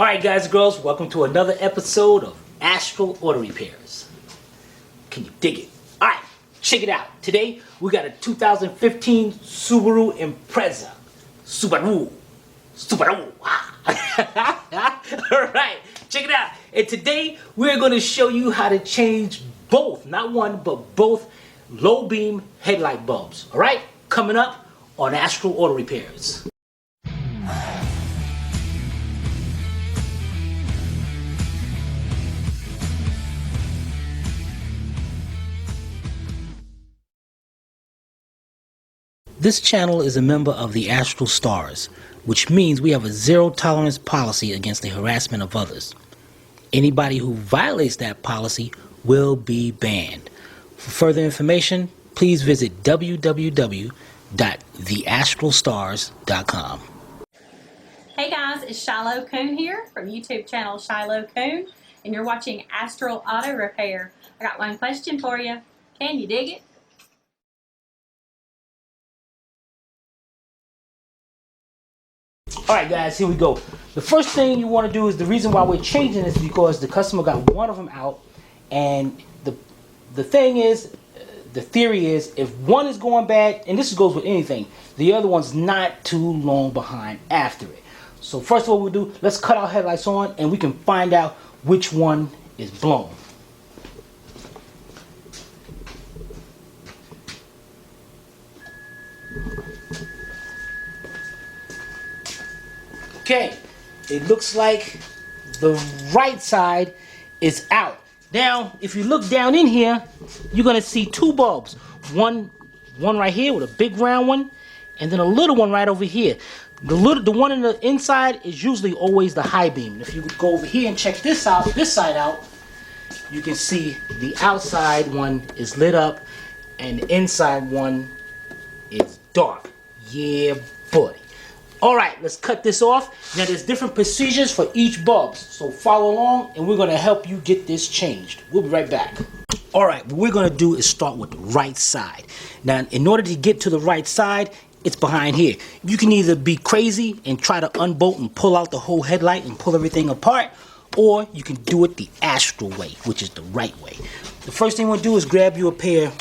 Alright guys and girls, welcome to another episode of Astral Auto Repairs. Can you dig it? Alright, check it out. Today we got a 2015 Subaru Impreza. Subaru. Alright, check it out. And today we're going to show you how to change both, not one, but both low beam headlight bulbs. Alright, coming up on Astral Auto Repairs. This channel is a member of the Astral Stars, which means we have a zero tolerance policy against the harassment of others. Anybody who violates that policy will be banned. For further information, please visit www.theastralstars.com. Hey guys, it's Shiloh Coon here from YouTube channel Shiloh Coon, and you're watching Astral Auto Repair. I got one question for you. Can you dig it? Alright guys, here we go. The first thing you want to do is, the reason why we're changing this is because the customer got one of them out, and the thing is, the theory is, if one is going bad, and this goes with anything, the other one's not too long behind after it. So first of all we'll do, let's cut our headlights on and we can find out which one is blown. Okay, it looks like the right side is out. Now, if you look down in here, you're gonna see two bulbs. One right here with a big round one, and then a little one right over here. The one in the inside is usually always the high beam. If you go over here and check this side out, you can see the outside one is lit up, and the inside one is dark. Yeah, buddy. Alright, let's cut this off. Now there's different procedures for each bulb, so follow along and we're going to help you get this changed. We'll be right back. Alright, what we're going to do is start with the right side. Now in order to get to the right side, it's behind here. You can either be crazy and try to unbolt and pull out the whole headlight and pull everything apart, or you can do it the Astral way, which is the right way. The first thing we'll do is grab you a pair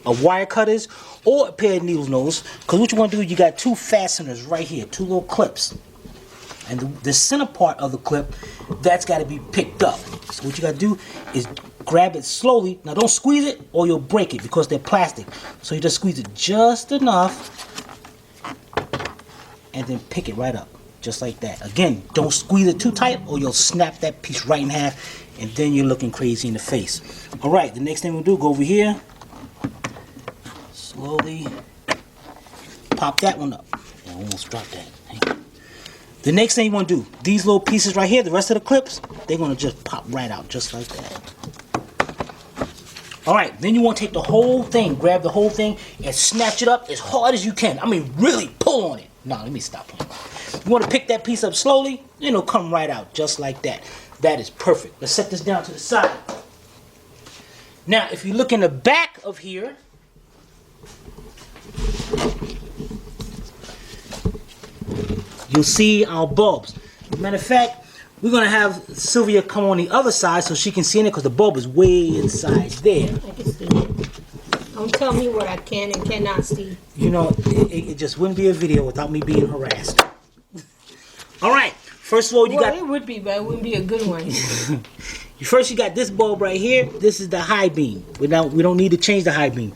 of wire cutters or a pair of needle nose, because what you want to do, you got two fasteners right here, two little clips, and the center part of the clip, that's got to be picked up. So what you got to do is grab it slowly. Now don't squeeze it or you'll break it because they're plastic, so you just squeeze it just enough and then pick it right up just like that. Again, don't squeeze it too tight or you'll snap that piece right in half, and then you're looking crazy in the face. Alright, the next thing we'll do, go over here, slowly pop that one up. I almost dropped that. The next thing you want to do, these little pieces right here, the rest of the clips, they're going to just pop right out just like that. Alright, then you want to take the whole thing, grab the whole thing and snatch it up as hard as you can. I mean, really pull on it. No, let me stop pulling. You want to pick that piece up slowly, and it'll come right out just like that. That is perfect. Let's set this down to the side. Now, if you look in the back of here, you'll see our bulbs. As a matter of fact, we're going to have Sylvia come on the other side so she can see in it, because the bulb is way inside there. I can see it. Don't tell me what I can and cannot see. You know, it just wouldn't be a video without me being harassed. Alright, first of all, you got... it would be, but it wouldn't be a good one. First, you got this bulb right here. This is the high beam. We don't need to change the high beam.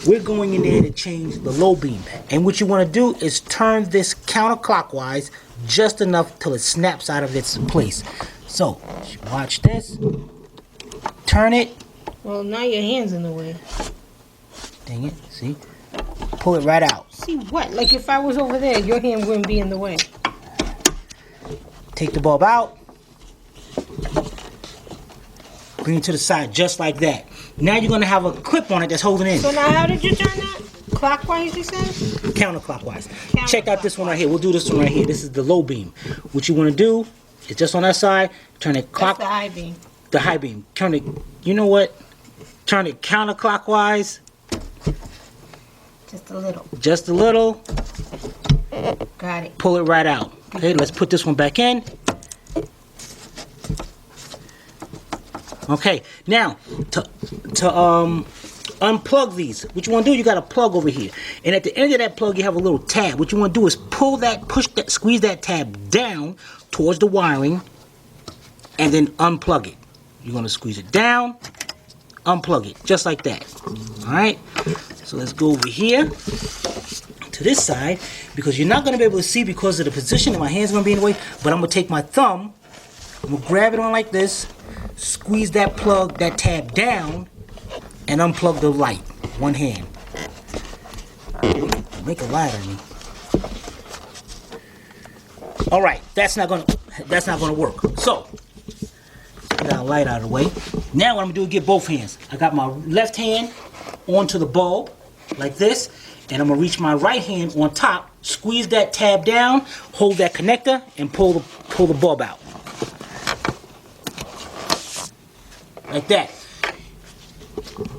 We're going in there to change the low beam. And what you want to do is turn this counterclockwise just enough till it snaps out of its place. So, watch this. Turn it. Well, now your hand's in the way. Dang it. See? Pull it right out. See what? Like if I was over there, your hand wouldn't be in the way. Take the bulb out. Bring it to the side just like that. Now you're going to have a clip on it that's holding in. So now how did you turn that? Clockwise, you said? Counterclockwise. Check out this one right here. We'll do this one right here. This is the low beam. What you want to do is just on that side, turn it That's the high beam. The high beam. Turn it, you know what? Turn it counterclockwise. Just a little. Just a little. Got it. Pull it right out. Okay, let's put this one back in. Okay, now to unplug these, what you want to do, you got a plug over here, and at the end of that plug you have a little tab. What you want to do is squeeze that tab down towards the wiring, and then unplug it. You're going to squeeze it down, unplug it, just like that. All right, so let's go over here to this side, because you're not going to be able to see because of the position, and my hand's going to be in the way, but I'm going to take my thumb, I'm going to grab it on like this, squeeze that plug, that tab down, and unplug the light. One hand. Make a light on me. All right, that's not gonna work. So get our light out of the way. Now what I'm gonna do is get both hands. I got my left hand onto the bulb like this, and I'm gonna reach my right hand on top, squeeze that tab down, hold that connector, and pull the bulb out. Like that.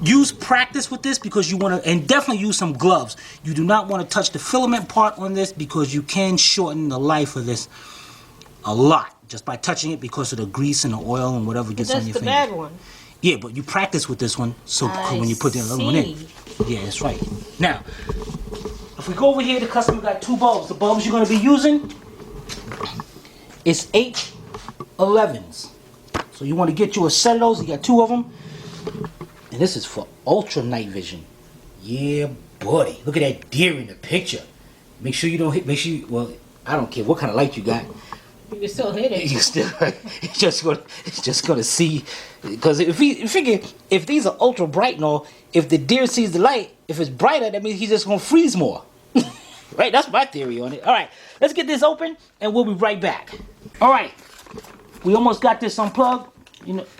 Use practice with this because you want to, and definitely use some gloves. You do not want to touch the filament part on this because you can shorten the life of this a lot just by touching it because of the grease and the oil and whatever gets on your finger. That's the bad one. Yeah, but you practice with this one so when you put the other one in. Yeah, that's right. Now, if we go over here, the customer got two bulbs. The bulbs you're going to be using is H11s. So you want to get you a set of those. You got two of them. And this is for ultra night vision. Yeah, buddy. Look at that deer in the picture. Make sure you don't hit. Well, I don't care what kind of light you got. You can still hit it. You still, it's just gonna see. Because if these are ultra bright and all, if the deer sees the light, if it's brighter, that means he's just gonna freeze more. Right? That's my theory on it. All right, let's get this open, and we'll be right back. All right, we almost got this unplugged.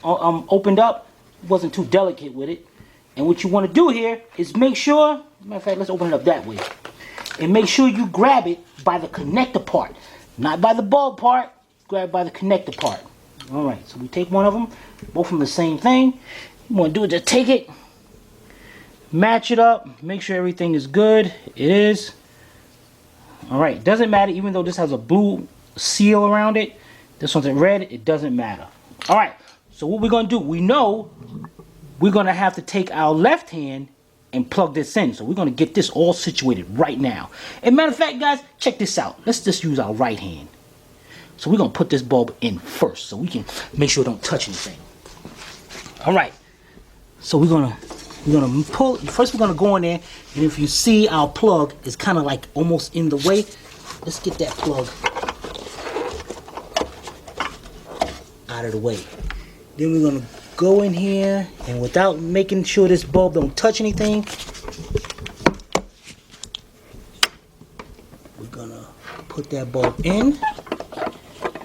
Opened up. Wasn't too delicate with it. And what you want to do here is make sure, matter of fact, let's open it up that way. And make sure you grab it by the connector part. Not by the bulb part, grab by the connector part. Alright, so we take one of them, both of them the same thing. You want to do is just take it, match it up, make sure everything is good. It is. Alright, doesn't matter even though this has a blue seal around it. This one's in red, it doesn't matter. Alright. So what we're going to do, we know we're going to have to take our left hand and plug this in. So we're going to get this all situated right now. And matter of fact, guys, check this out. Let's just use our right hand. So we're going to put this bulb in first so we can make sure it don't touch anything. All right. So we're going to pull, first we're going to go in there, and if you see our plug is kind of like almost in the way, let's get that plug out of the way. Then we're going to go in here, and without making sure this bulb don't touch anything, we're going to put that bulb in.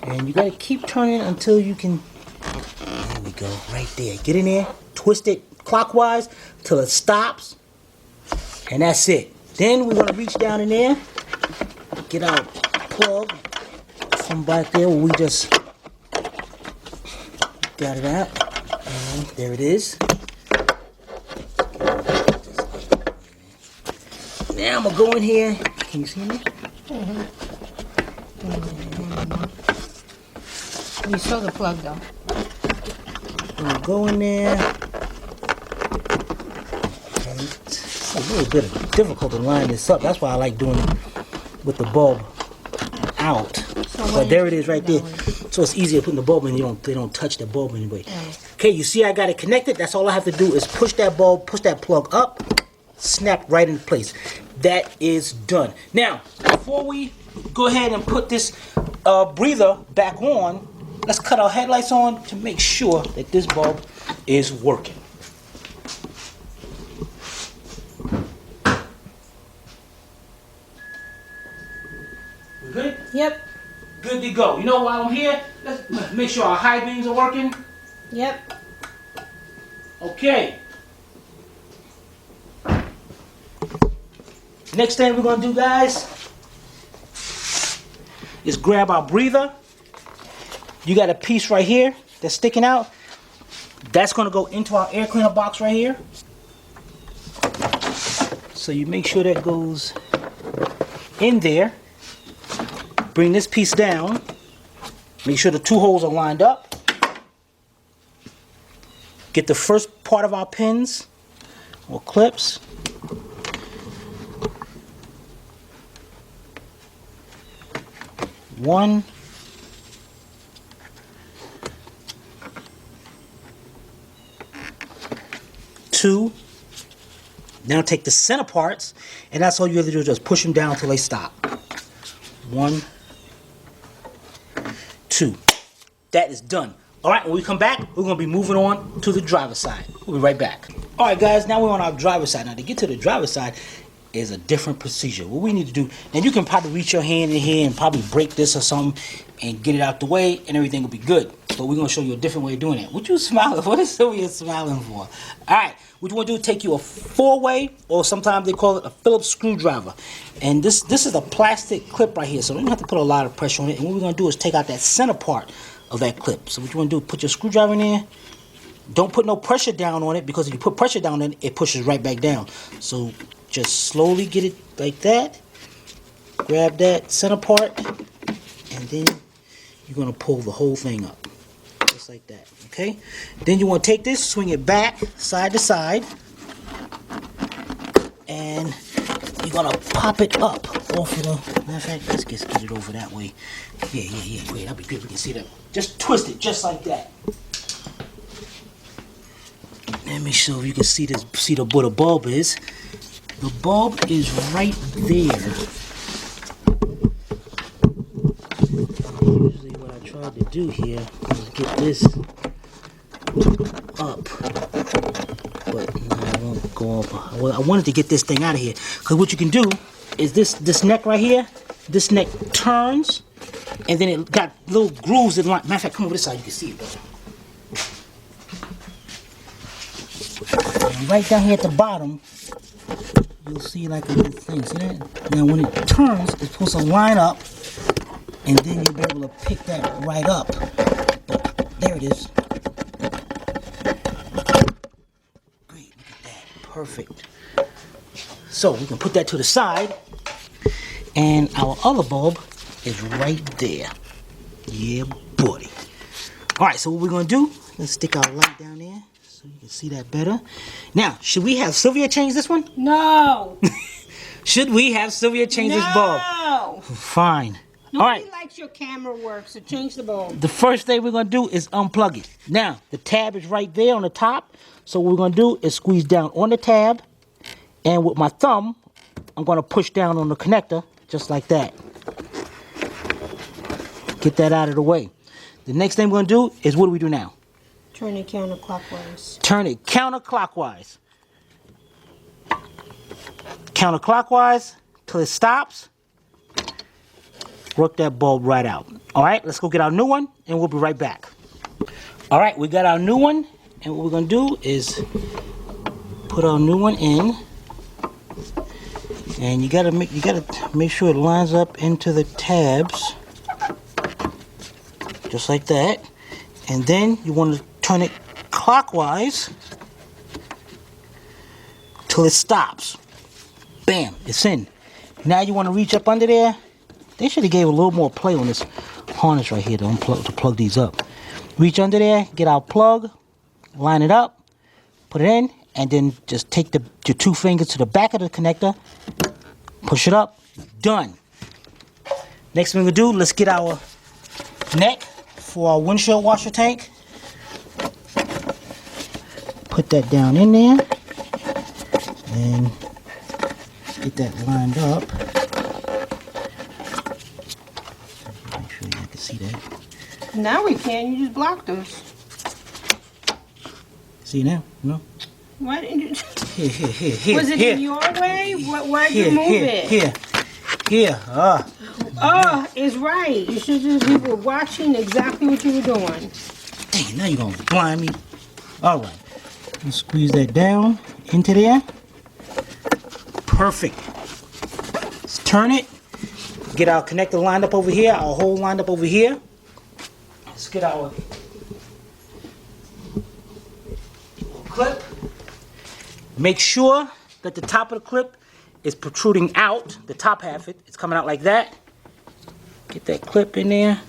And you got to keep turning until you can, there we go, right there. Get in there, twist it clockwise till it stops, and that's it. Then we're going to reach down in there, get our plug from back there where we just got it out, and there it is. Now I'm gonna go in here. Can you see me? You saw the plug though. I'm gonna go in there. And it's a little bit of difficult to line this up. That's why I like doing it with the bulb out. But there it is right there. So it's easier putting the bulb in. They don't touch the bulb anyway. Okay, you see I got it connected. That's all I have to do is push that bulb, push that plug up, snap right in place. That is done. Now, before we go ahead and put this breather back on, let's cut our headlights on to make sure that this bulb is working. We good? Yep. Good to go. You know, while I'm here, let's make sure our high beams are working. Yep. Okay. Next thing we're going to do, guys, is grab our breather. You got a piece right here that's sticking out. That's going to go into our air cleaner box right here. So you make sure that goes in there. Bring this piece down. Make sure the two holes are lined up. get the first part of our pins or clips. One. Two. Now take the center parts, and that's all you have to do, is just push them down until they stop. One, two. That is done. All right, when we come back, we're gonna be moving on to the driver's side. We'll be right back. All right, guys, now we're on our driver's side. Now, to get to the driver's side is a different procedure. What we need to do, and you can probably reach your hand in here and probably break this or something and get it out the way, and everything will be good. But we're gonna show you a different way of doing it. What you smiling? What is Sylvia smiling for? All right, what you want to do is take you a 4-way, or sometimes they call it a Phillips screwdriver. And this is a plastic clip right here, so you don't have to put a lot of pressure on it. And what we're gonna do is take out that center part of that clip. So what you want to do, put your screwdriver in there. Don't put no pressure down on it, because if you put pressure down on it, it pushes right back down. So just slowly get it like that. Grab that center part, and then you're gonna pull the whole thing up, just like that. Okay. Then you want to take this, swing it back, side to side, and you're gonna pop it up off of the. Matter of fact, let's get it over that way. Yeah. Great, that'll be good. We can see that. Just twist it, just like that. Let me show you can see this. See where the bulb is. The bulb is right there. Usually, what I tried to do here is get this up, but no, I won't go up. I wanted to get this thing out of here, because what you can do is this neck right here. This neck turns, and then it got little grooves in line. Matter of fact, come over this side, you can see it better. And right down here at the bottom, you'll see like a little thing. See that? Now when it turns, it's supposed to line up, and then you'll be able to pick that right up. But there it is. Great, look at that. Perfect. So we can put that to the side, and our other bulb is right there. Yeah, buddy. All right, so what we're gonna do, let's stick our light down there so you can see that better. Now, should we have Sylvia change this one? No. Should we have Sylvia change this bulb? No. Fine. Nobody All right. likes your camera work, so change the bulb. The first thing we're gonna do is unplug it. Now, the tab is right there on the top. So what we're gonna do is squeeze down on the tab, and with my thumb, I'm gonna push down on the connector, just like that. Get that out of the way. The next thing we're gonna do is, what do we do now? Turn it counterclockwise. Turn it counterclockwise. Counterclockwise till it stops. Work that bulb right out. All right, let's go get our new one, and we'll be right back. All right, we got our new one, and what we're gonna do is put our new one in, and you gotta make sure it lines up into the tabs, just like that. And then you want to turn it clockwise till it stops. Bam, it's in. Now you want to reach up under there. They should have gave a little more play on this harness right here to plug these up. Reach under there, get our plug, line it up, put it in, and then just take your 2 fingers to the back of the connector, push it up, done. Next thing we're gonna do, let's get our neck for our windshield washer tank. Put that down in there, and get that lined up. Make sure you can see that. Now we can. You just blocked us. See now? No? Why didn't you? Here. Was it in your way? Why'd you move it? Here. Oh, it's right. You should just be watching exactly what you were doing. Dang, now you're going to blind me. All right. Let's squeeze that down into there. Perfect. Let's turn it. Get our connector lined up over here. Our hole lined up over here. Let's get our clip. Make sure that the top of the clip is protruding out. The top half, it's coming out like that. Get that clip in there.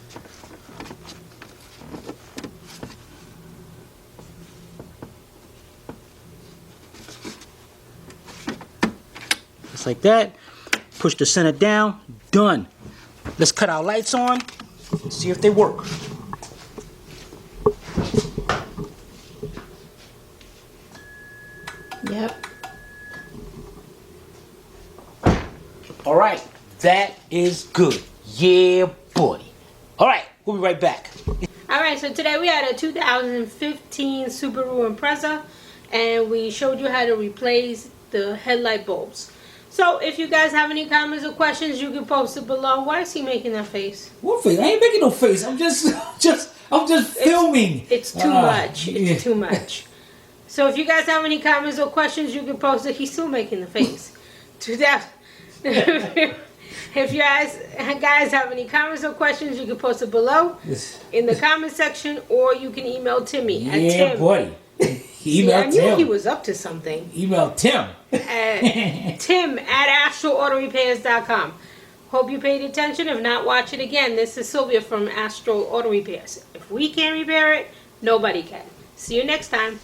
Just like that. Push the center down. Done. Let's cut our lights on. See if they work. Yep. All right, that is good. Yeah, boy. All right, we'll be right back. All right, so today we had a 2015 Subaru Impreza, and we showed you how to replace the headlight bulbs. So if you guys have any comments or questions, you can post it below. Why is he making that face? What face? I ain't making no face. I'm just filming. It's too much. Yeah. It's too much. So if you guys have any comments or questions, you can post it. He's still making the face. 2000. If you guys have any comments or questions, you can post it below in the comment section, or you can email Timmy at Yeah, Tim. buddy. See, I Email knew Tim. he was up to something. Email Tim. Tim at astralautorepairs.com. Hope you paid attention. If not, watch it again. This is Sylvia from Astral Auto Repairs. If we can't repair it, nobody can. See you next time.